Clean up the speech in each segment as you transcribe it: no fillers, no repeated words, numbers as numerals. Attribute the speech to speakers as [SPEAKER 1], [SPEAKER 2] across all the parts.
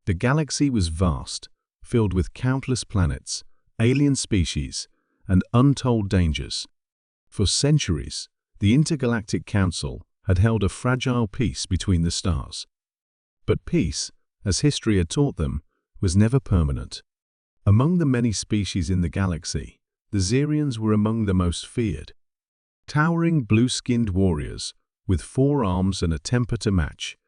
[SPEAKER 1] The galaxy was vast, filled with countless planets, alien species, and untold dangers. For centuries, the Intergalactic Council had held a fragile peace between the stars. But peace, as history had taught them, was never permanent. Among the many species in the galaxy, the Xerians were among the most feared. Towering blue-skinned warriors, with 4 arms and a temper to match,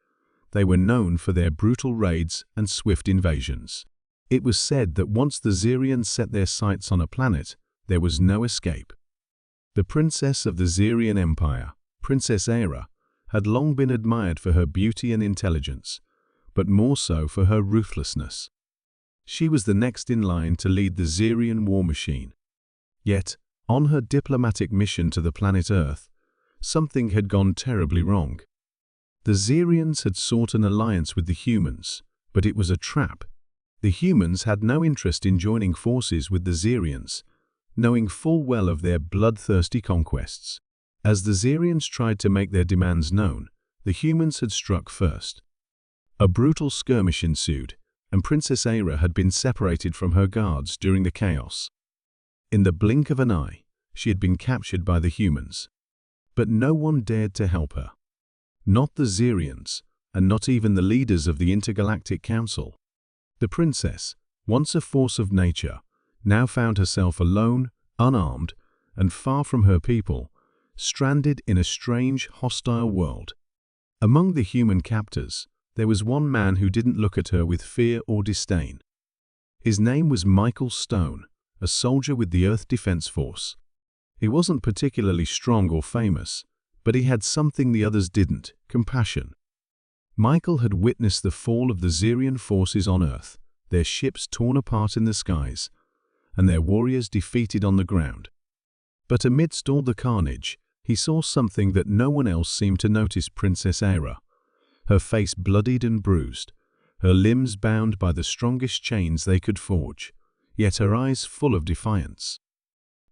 [SPEAKER 1] they were known for their brutal raids and swift invasions. It was said that once the Xerians set their sights on a planet, there was no escape. The princess of the Xerian Empire, Princess Aera, had long been admired for her beauty and intelligence, but more so for her ruthlessness. She was the next in line to lead the Xerian war machine. Yet, on her diplomatic mission to the planet Earth, something had gone terribly wrong. The Xerians had sought an alliance with the humans, but it was a trap. The humans had no interest in joining forces with the Xerians, knowing full well of their bloodthirsty conquests. As the Xerians tried to make their demands known, the humans had struck first. A brutal skirmish ensued, and Princess Aera had been separated from her guards during the chaos. In the blink of an eye, she had been captured by the humans. But no one dared to help her. Not the Xerians, and not even the leaders of the Intergalactic Council. The princess, once a force of nature, now found herself alone, unarmed, and far from her people, stranded in a strange, hostile world. Among the human captors, there was one man who didn't look at her with fear or disdain. His name was Michael Stone, a soldier with the Earth Defense Force. He wasn't particularly strong or famous, but he had something the others didn't: compassion. Michael had witnessed the fall of the Xerian forces on Earth, their ships torn apart in the skies, and their warriors defeated on the ground. But amidst all the carnage, he saw something that no one else seemed to notice: Princess Aera. Her face bloodied and bruised, her limbs bound by the strongest chains they could forge, yet her eyes full of defiance.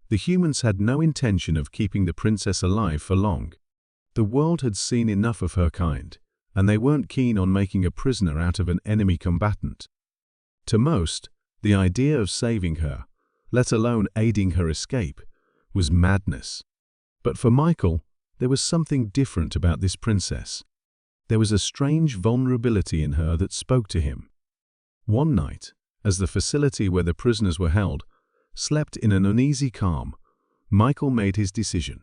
[SPEAKER 1] The humans had no intention of keeping the princess alive for long. The world had seen enough of her kind, and they weren't keen on making a prisoner out of an enemy combatant. To most, the idea of saving her, let alone aiding her escape, was madness. But for Michael, there was something different about this princess. There was a strange vulnerability in her that spoke to him. One night, as the facility where the prisoners were held slept in an uneasy calm, Michael made his decision.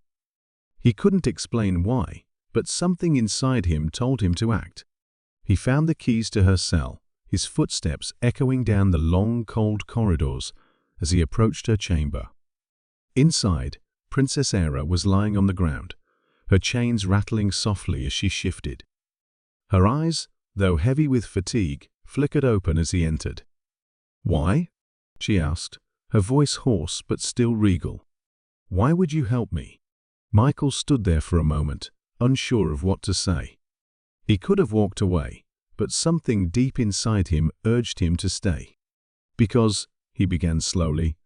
[SPEAKER 1] He couldn't explain why, but something inside him told him to act. He found the keys to her cell, his footsteps echoing down the long, cold corridors as he approached her chamber. Inside, Princess Aera was lying on the ground, her chains rattling softly as she shifted. Her eyes, though heavy with fatigue, flickered open as he entered. "Why?" she asked, her voice hoarse but still regal. "Why would you help me?" Michael stood there for a moment, unsure of what to say. He could have walked away, but something deep inside him urged him to stay. "Because," he began slowly,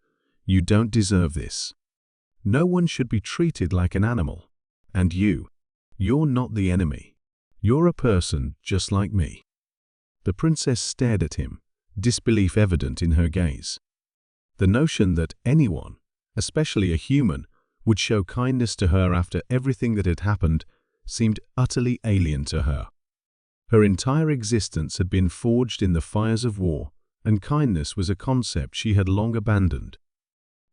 [SPEAKER 1] "you don't deserve this. No one should be treated like an animal. And you're not the enemy. You're a person just like me." The princess stared at him, disbelief evident in her gaze. The notion that anyone, especially a human, would show kindness to her after everything that had happened seemed utterly alien to her. Her entire existence had been forged in the fires of war, and kindness was a concept she had long abandoned.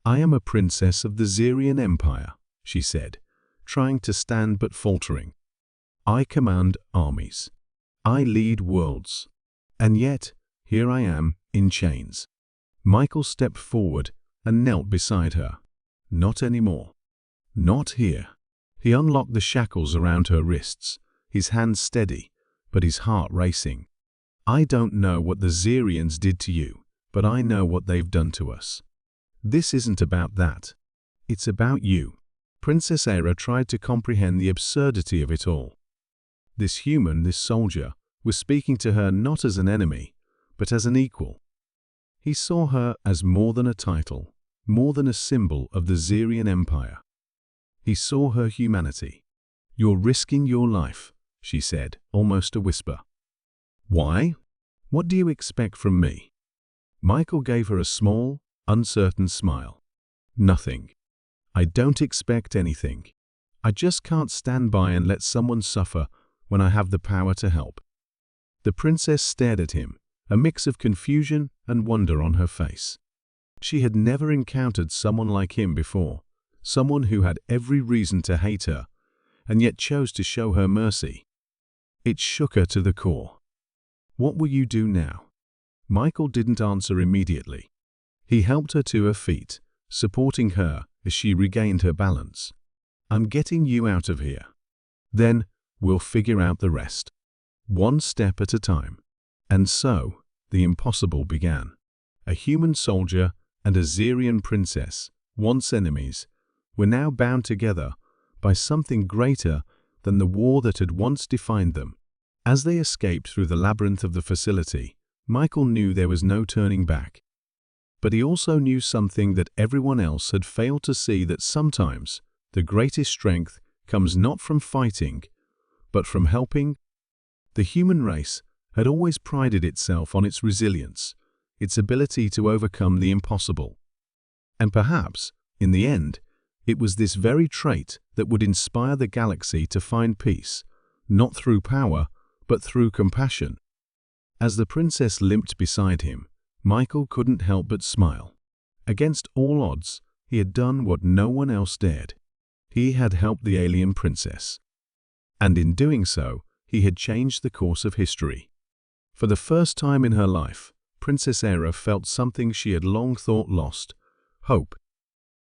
[SPEAKER 1] "I am a princess of the Xerian Empire," she said, trying to stand but faltering. "I command armies. I lead worlds. And yet, here I am, in chains." Michael stepped forward and knelt beside her. "Not anymore. Not here." He unlocked the shackles around her wrists, his hands steady, but his heart racing. "I don't know what the Xerians did to you, but I know what they've done to us. This isn't about that. It's about you." Princess Aera tried to comprehend the absurdity of it all. This human, this soldier, was speaking to her not as an enemy, but as an equal. He saw her as more than a title, more than a symbol of the Xerian Empire. He saw her humanity. "You're risking your life," she said, almost a whisper. "Why?" What do you expect from me?" Michael gave her a small, uncertain smile. "Nothing. I don't expect anything. I just can't stand by and let someone suffer when I have the power to help." The princess stared at him, a mix of confusion and wonder on her face. She had never encountered someone like him before, someone who had every reason to hate her, and yet chose to show her mercy. It shook her to the core. "What will you do now?" Michael didn't answer immediately. He helped her to her feet, supporting her as she regained her balance. "I'm getting you out of here. Then we'll figure out the rest. One step at a time." And so, the impossible began. A human soldier and a Xerian princess, once enemies, were now bound together by something greater than the war that had once defined them. As they escaped through the labyrinth of the facility, Michael knew there was no turning back. But he also knew something that everyone else had failed to see, that sometimes the greatest strength comes not from fighting, but from helping. The human race had always prided itself on its resilience, its ability to overcome the impossible. And perhaps, in the end, it was this very trait that would inspire the galaxy to find peace, not through power, but through compassion. As the princess limped beside him, Michael couldn't help but smile. Against all odds, he had done what no one else dared. He had helped the alien princess. And in doing so, he had changed the course of history. For the first time in her life, Princess Era felt something she had long thought lost: hope